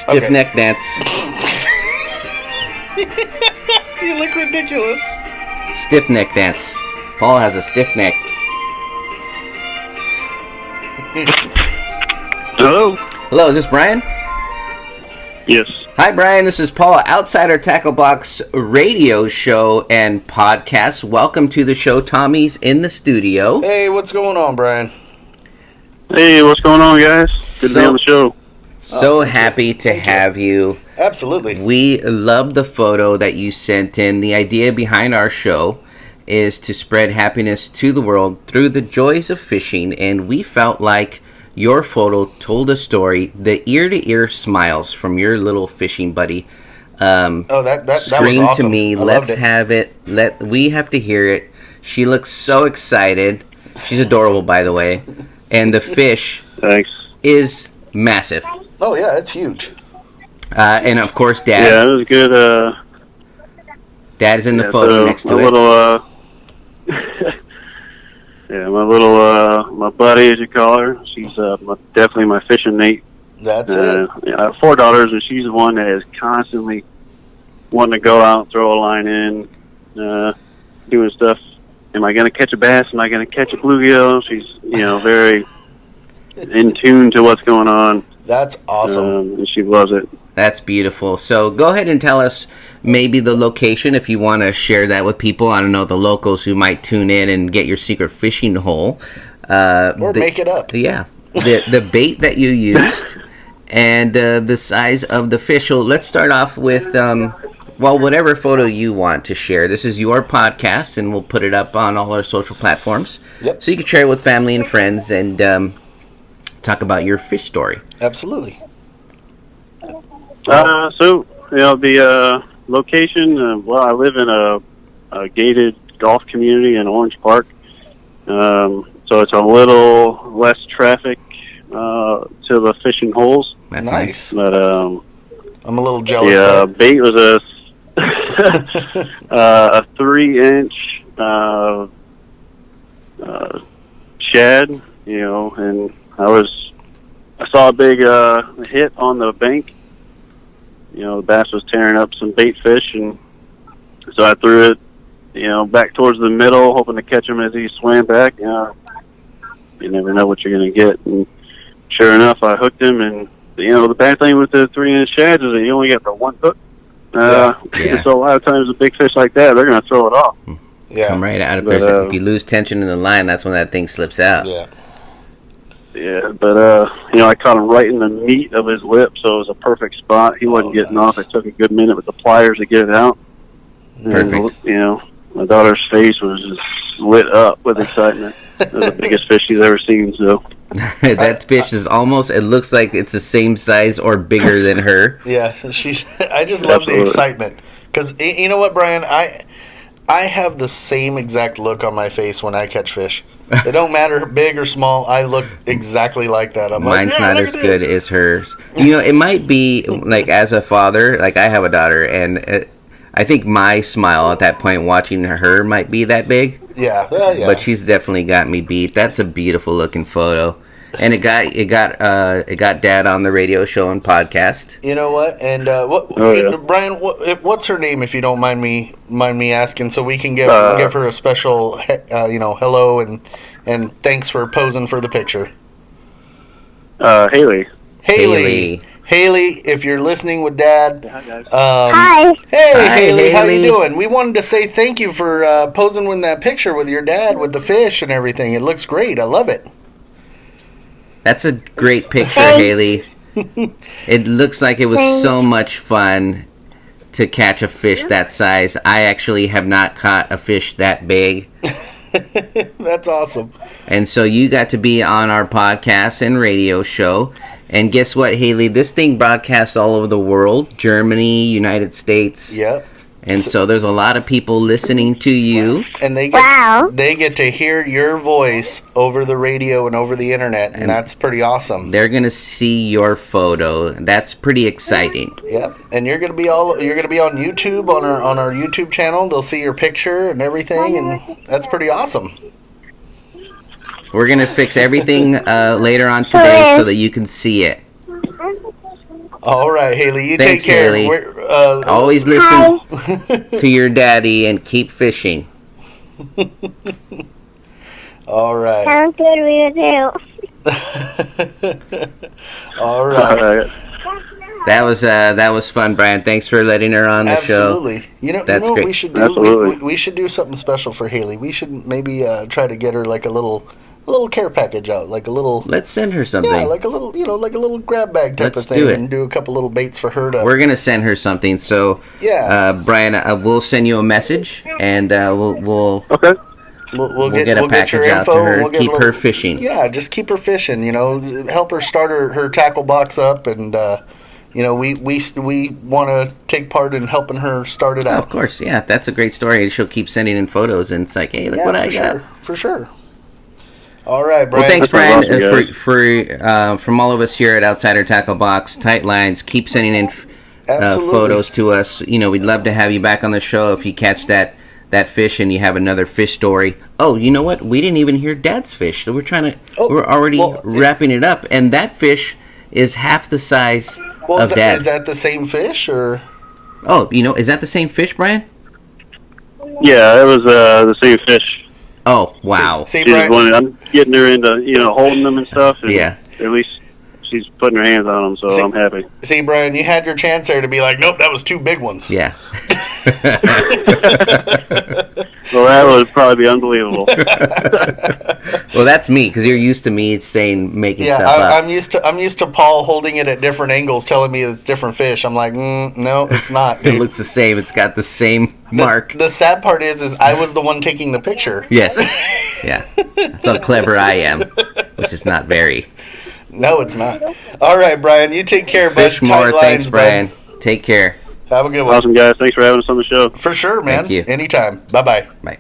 Stiff neck dance. You look ridiculous. Stiff neck dance. Paul has a stiff neck. Hello? Hello, is this Brian? Yes. Hi, Brian. This is Paul, Outsider Tackle Box radio show and podcast. Welcome to the show. Tommy's in the studio. Hey, what's going on, Brian? Hey, what's going on, guys? Good to be on the show. So happy to have you. Absolutely. We love the photo that you sent in. The idea behind our show is to spread happiness to the world through the joys of fishing, and we felt like your photo told a story. The ear-to-ear smiles from your little fishing buddy that was screamed awesome. to me. Let's have it. We have to hear it. She looks so excited. She's adorable, by the way. And the fish is massive. Oh, yeah, it's huge. And, of course, Dad. Yeah, it was good. Dad's in the photo next to it. My buddy, as you call her, she's definitely my fishing mate. That's it. I have 4 daughters, and she's the one that is constantly wanting to go out, throw a line in, doing stuff. Am I going to catch a bass? Am I going to catch a bluegill? She's, very in tune to what's going on. That's awesome. And she loves it. That's beautiful. So go ahead and tell us maybe the location if you want to share that with people. I don't know, the locals who might tune in and get your secret fishing hole. Or make it up. Yeah. The bait that you used and the size of the fish. So let's start off with, whatever photo you want to share. This is your podcast, and we'll put it up on all our social platforms. Yep. So you can share it with family and friends and talk about your fish story. Absolutely. The location, I live in a gated golf community in Orange Park. So it's a little less traffic to the fishing holes. That's nice. But I'm a little jealous. Yeah, bait was a 3-inch shad, and I saw a big hit on the bank. The bass was tearing up some bait fish, and so I threw it, back towards the middle, hoping to catch him as he swam back. You never know what you're going to get. And sure enough, I hooked him, and, the bad thing with the 3-inch shads is that you only get the one hook. So a lot of times with big fish like that, they're going to throw it off. Yeah. Come right out. If you lose tension in the line, that's when that thing slips out. Yeah. Yeah, but, I caught him right in the meat of his lip, so it was a perfect spot. He wasn't getting off. It took a good minute with the pliers to get it out. Perfect. And, my daughter's face was just lit up with excitement. It was the biggest fish she's ever seen, so. That fish is it looks like it's the same size or bigger than her. Yeah, I just love the excitement. Because, you know what, Brian? I have the same exact look on my face when I catch fish. It don't matter big or small. I look exactly like that. Mine's not as good as hers. It might be like as a father, like I have a daughter, and I think my smile at that point watching her might be that big. Yeah. But she's definitely got me beat. That's a beautiful looking photo. And it got Dad on the radio show and podcast. You know what? And Brian, what's her name, if you don't mind me asking, so we can give her a special, hello and thanks for posing for the picture. Hailey. Hailey, if you're listening with Dad. Hi, guys. Hi. Hey, Hi, Hailey, how Hailey. you doing? We wanted to say thank you for posing in that picture with your dad with the fish and everything. It looks great. I love it. That's a great picture, Hailey. It looks like it was so much fun to catch a fish that size. I actually have not caught a fish that big. That's awesome. And so you got to be on our podcast and radio show. And guess what, Hailey? This thing broadcasts all over the world. Germany, United States. Yep. And so there's a lot of people listening to you. And they get to hear your voice over the radio and over the internet, and that's pretty awesome. They're gonna see your photo. That's pretty exciting. Yep. And you're gonna be on YouTube on our YouTube channel. They'll see your picture and everything, and that's pretty awesome. We're gonna fix everything later on today so that you can see it. All right, Haley. You Thanks, take care. Haley. Always listen to your daddy and keep fishing. All right. Sounds good, we do. All right. That was fun, Brian. Thanks for letting her on the show. Absolutely. You know That's what great. we should do? Absolutely. We should do something special for Haley. We should maybe try to get her like a little care package out, like a little. Let's send her something. Yeah, like a little, like a little grab bag type Let's of thing, do it. and do a couple little baits for her to. We're gonna send her something. So, Yeah. Brian, we'll send you a message, and we'll Okay. We'll get a package your out to info, her. and we'll get Keep a little- her fishing. Yeah, just keep her fishing. Help her start her tackle box up, and we want to take part in helping her start it Oh, out. of course, yeah, that's a great story. She'll keep sending in photos, and it's like, hey, look what I got. For sure. All right, Brian. Well, thanks, That's Brian, awesome, guys. from all of us here at Outsider Tackle Box. Tight lines. Keep sending in Absolutely. photos to us. We'd love to have you back on the show if you catch that fish and you have another fish story. Oh, you know what? We didn't even hear Dad's fish, so we're already wrapping it up, and that fish is half the size of Dad. Is that the same fish or? Oh, is that the same fish, Brian? Yeah, it was the same fish. Oh, wow. See, She just Brian. wanted, I'm getting her into, holding them and stuff. And Yeah. At least she's putting her hands on them, so I'm happy. See, Brian, you had your chance there to be like, nope, that was two big ones. Yeah. Well, that would probably be unbelievable. Well, that's me, because you're used to me making Yeah, stuff up. I'm used to Paul holding it at different angles, telling me it's different fish. I'm like, no, it's not. It looks the same. It's got the same mark. The sad part is I was the one taking the picture. Yes. Yeah. That's how clever I am, which is not very. No, it's not. All right, Brian, you take care, bud. Fish more. Tight Thanks, lines, Brian. Take care. bud. Have a good one. Awesome, guys. Thanks for having us on the show. For sure, man. Thank you. Anytime. Bye-bye. Bye.